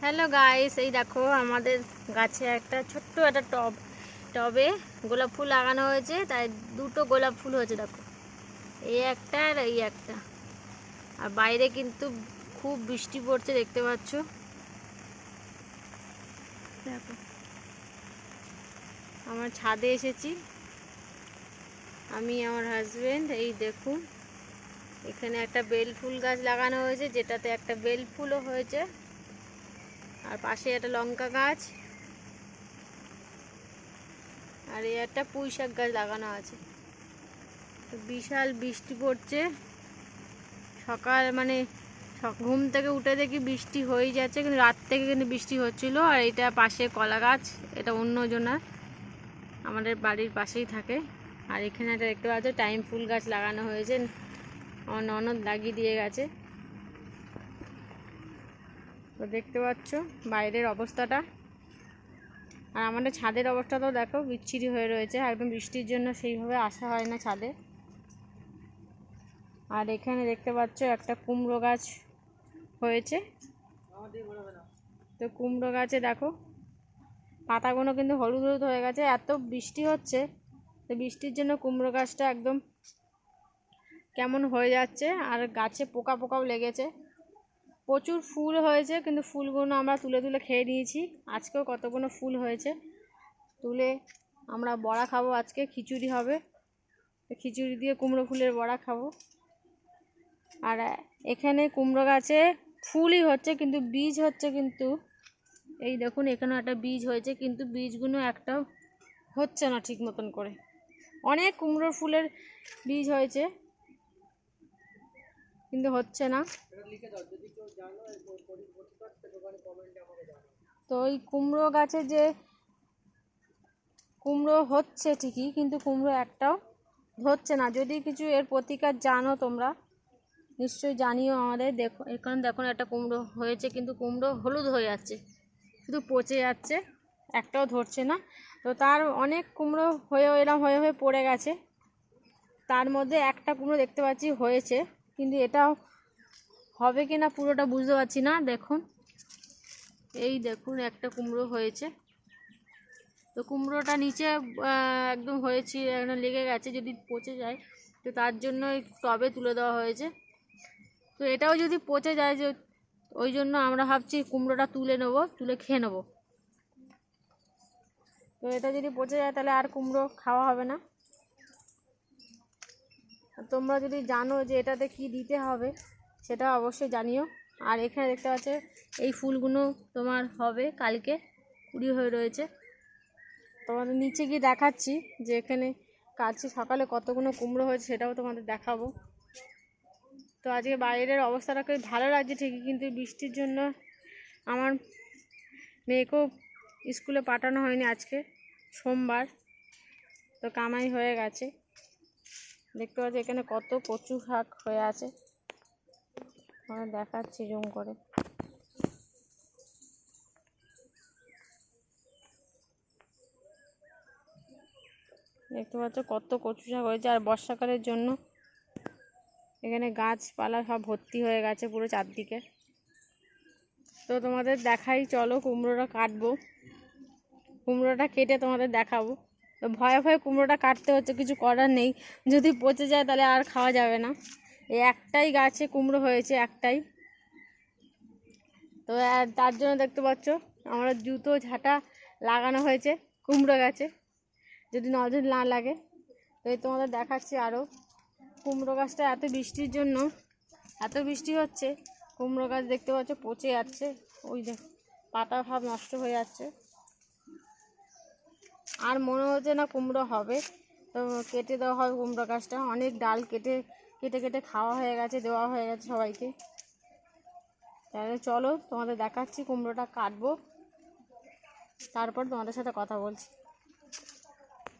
Hello guys, এই দেখো আমাদের গাছে একটা ছোট্ট একটা টবে গোলাপ ফুল লাগানো হয়েছে। তাই দুটো গোলাপ ফুল হয়েছে, দেখো এই একটা আর এই একটা। আর বাইরে কিন্তু খুব বৃষ্টি পড়ছে, দেখতে পাচ্ছ। দেখো আমার ছাদে এসেছি আমি, আমার হাজবেন্ড। এই দেখুন এখানে একটা বেল ফুল গাছ লাগানো হয়েছে, যেটাতে একটা বেল ফুলও হয়েছে। আর পাশে একটা লঙ্কা গাছ, আর এই একটা পুঁই শাক গাছ লাগানো আছে। বিশাল বৃষ্টি পড়ছে সকাল, মানে ঘুম থেকে উঠে দেখি বৃষ্টি হয়ে যাচ্ছে, কিন্তু রাত থেকে কিন্তু বৃষ্টি হচ্ছিল। আর এটা পাশে কলা গাছ, এটা অন্যজনার, আমাদের বাড়ির পাশেই থাকে। আর এখানে একটা দেখতে পাচ্ছ টাইম ফুল গাছ লাগানো হয়েছে, আমার ননদ লাগিয়ে দিয়ে গেছে। তো দেখতে পাচ্ছ বাইরের অবস্থাটা, আর আমাদের ছাদের অবস্থাটাও দেখো বিচ্ছিরি হয়ে রয়েছে, একদম বৃষ্টির জন্য সেইভাবে আসা হয় না ছাদে। আর এখানে দেখতে পাচ্ছ একটা কুমড়ো গাছ হয়েছে। তো কুমড়ো গাছে দেখো পাতাগুলো কিন্তু হলুদ হলুদ হয়ে গেছে, এত বৃষ্টি হচ্ছে। তো বৃষ্টির জন্য কুমড়ো গাছটা একদম কেমন হয়ে যাচ্ছে, আর গাছে পোকা পোকাও লেগেছে। প্রচুর ফুল হয়েছে, কিন্তু ফুলগুলো আমরা তুলে তুলে খেয়ে নিয়েছি। আজকেও কতগুলো ফুল হয়েছে, তুলে আমরা বড়া খাবো। আজকে খিচুড়ি হবে, খিচুড়ি দিয়ে কুমড়ো ফুলের বড়া খাবো। আর এখানে কুমড়ো গাছে ফুলই হচ্ছে, কিন্তু বীজ হচ্ছে, কিন্তু এই দেখুন এখানে একটা বীজ হয়েছে, কিন্তু বীজগুলো একটাও হচ্ছে না ঠিক মতন করে। অনেক কুমড়োর ফুলের বীজ হয়েছে, কিন্তু হচ্ছে না। তো ওই কুমড়ো গাছে যে কুমড়ো হচ্ছে ঠিকই, কিন্তু কুমড়ো একটাও ধরছে না। যদি কিছু এর প্রতিকার জানো তোমরা নিশ্চয়ই জানিও আমাদের। দেখো এখানে দেখুন একটা কুমড়ো হয়েছে, কিন্তু কুমড়ো হলুদ হয়ে যাচ্ছে, শুধু পচে যাচ্ছে, একটাও ধরছে না। তো তার অনেক কুমড়ো হয়ে এরম হয়ে হয়ে পড়ে গেছে, তার মধ্যে একটা কুমড়ো দেখতে পাচ্ছি হয়েছে, কিন্তু এটা হবে কি না পুরোটা বুঝতে পারছি না। দেখুন এই দেখুন একটা কুমড়ো হয়েছে। তো কুমড়োটা নিচে একদম হয়েছে, একদম লেগে গেছে, যদি পচে যায় তো তার জন্য টবে তুলে দেওয়া হয়েছে। তো এটাও যদি পচে যায়, যে ওই জন্য আমরা ভাবছি কুমড়োটা তুলে নেবো, তুলে খেয়ে নেবো। তো এটা যদি পচে যায় তাহলে আর কুমড়ো খাওয়া হবে না। তোমরা যদি জানো যে এটাতে কি দিতে হবে সেটা অবশ্যই জানিও। আর এখানে দেখতে পাচ্ছ এই ফুলগুলো তোমার হবে কালকে, কুড়ি হয়ে রয়েছে। তোমাদের নিচে গিয়ে দেখাচ্ছি যে এখানে কাছে সকালে কতগুলো কুমড়ো হয়েছে, সেটাও তোমাদের দেখাবো। তো আজকে বাইরের অবস্থাটা খুব ভালো লাগছে ঠিকই, কিন্তু বৃষ্টির জন্য আমার মেয়েকেও স্কুলে পাঠানো হয়নি। আজকে সোমবার, তো কামাই হয়ে গেছে। দেখতে পাচ্ছি এখানে কত কচু শাক হয়ে আছে, দেখাচ্ছি জুম করে। দেখতে পাচ্ছ কত কচু শাক হয়েছে। আর বর্ষাকালের জন্য এখানে গাছপালা সব ভর্তি হয়ে গেছে পুরো চারদিকে। তো তোমাদের দেখাই, চলো কুমড়োটা কাটবো, কুমড়োটা কেটে তোমাদের দেখাবো। তো ভয়ে ভয়ে কুমড়োটা কাটতে হচ্ছে, কিছু করার নেই, যদি পচে যায় তাহলে আর খাওয়া যাবে না। এই একটাই গাছে কুমড়ো হয়েছে, একটাই। তো তার জন্য দেখতে পাচ্ছ আমরা জুতো ঝাঁটা লাগানো হয়েছে কুমড়ো গাছে, যদি নজর না লাগে। তো এই তোমাদের দেখাচ্ছি আরও। কুমড়ো গাছটা এত বৃষ্টির জন্য, এত বৃষ্টি হচ্ছে, কুমড়ো গাছ দেখতে পাচ্ছ পচে যাচ্ছে, ওই দেখ পাতা ভাব নষ্ট হয়ে যাচ্ছে। আর মনে হচ্ছে না কুমড়ো হবে। তো কেটে দেওয়া হবে কুমড়ো গাছটা, অনেক ডাল কেটে কেটে কেটে খাওয়া হয়ে গেছে, দেওয়া হয়ে গেছে সবাইকে। তাহলে চলো তোমাদের দেখাচ্ছি কুমড়োটা কাটবো, তারপর তোমাদের সাথে কথা বলছি।